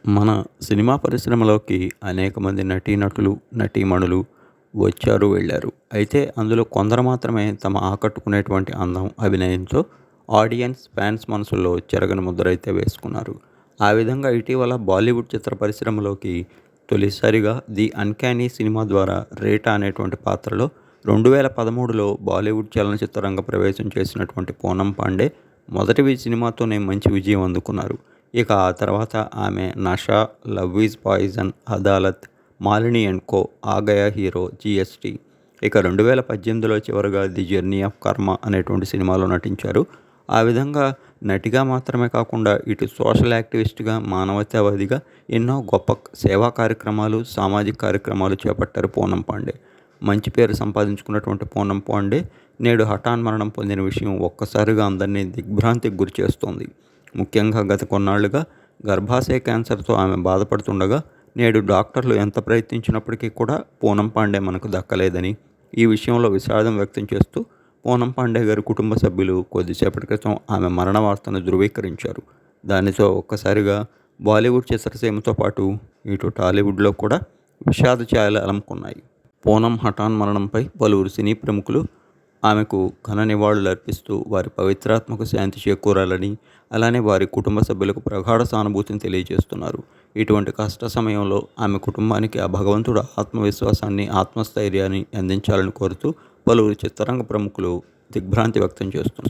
మన సినిమా పరిశ్రమలోకి అనేక మంది నటీనటులు, నటీమణులు వచ్చారు, వెళ్ళారు. అయితే అందులో కొందరు మాత్రమే తమ ఆకట్టుకునేటువంటి అందం, అభినయంతో ఆడియన్స్, ఫ్యాన్స్ మనసుల్లో చెరగని ముద్రైతే వేసుకున్నారు. ఆ విధంగా ఇటీవల బాలీవుడ్ చిత్ర పరిశ్రమలోకి తొలిసారిగా 'ది అన్‌క్యానీ' సినిమా ద్వారా రీటా అనేటువంటి పాత్రలో 2013లో బాలీవుడ్ చలనచిత్ర రంగ ప్రవేశం చేసినటువంటి పూనం పాండే మొదటి సినిమాతోనే మంచి విజయం అందుకున్నారు. ఇక ఆ తర్వాత ఆమె 'Nasha', 'love is poison', 'Adalat', 'Malini and Co', 'Aa Gaya hero', 'GST'. ఇక 2018లో చివరగా 'ది జర్నీ ఆఫ్ కర్మ' అనేటువంటి సినిమాలో నటించారు. ఆ విధంగా నటిగా మాత్రమే కాకుండా ఇటు సోషల్ యాక్టివిస్ట్‌గా, మానవతావాదిగా ఎన్నో గొప్ప సేవా కార్యక్రమాలు, సామాజిక కార్యక్రమాలు చేపట్టారు పూనం పాండే. మంచి పేరు సంపాదించుకున్నటువంటి పూనం పాండే నేడు హఠాన్మరణం పొందిన విషయం ఒక్కసారిగా అందరినీ దిగ్భ్రాంతికి గురిచేస్తోంది. ముఖ్యంగా గత కొన్నాళ్లుగా గర్భాశయ క్యాన్సర్తో ఆమె బాధపడుతుండగా, నేడు డాక్టర్లు ఎంత ప్రయత్నించినప్పటికీ కూడా పూనం పాండే మనకు దక్కలేదని, ఈ విషయంలో విషాదం వ్యక్తం చేస్తూ పూనం పాండే గారి కుటుంబ సభ్యులు కొద్దిసేపటి క్రితం ఆమె మరణ వార్తను ధృవీకరించారు. దానితో ఒక్కసారిగా బాలీవుడ్ చిత్రసీమతో పాటు ఇటు టాలీవుడ్లో కూడా విషాద ఛాయలు అలముకున్నాయి. పూనం హఠాన్మరణంపై పలువురు సినీ ప్రముఖులు ఆమెకు ఘన నివాళులర్పిస్తూ వారి పవిత్రాత్మకు శాంతి చేకూరాలని, అలానే వారి కుటుంబ సభ్యులకు ప్రగాఢ సానుభూతిని తెలియజేస్తున్నారు. ఇటువంటి కష్ట సమయంలో ఆమె కుటుంబానికి ఆ భగవంతుడు ఆత్మవిశ్వాసాన్ని, ఆత్మస్థైర్యాన్ని అందించాలని కోరుతూ పలువురు చిత్రరంగ ప్రముఖులు దిగ్భ్రాంతి వ్యక్తం చేస్తున్నారు.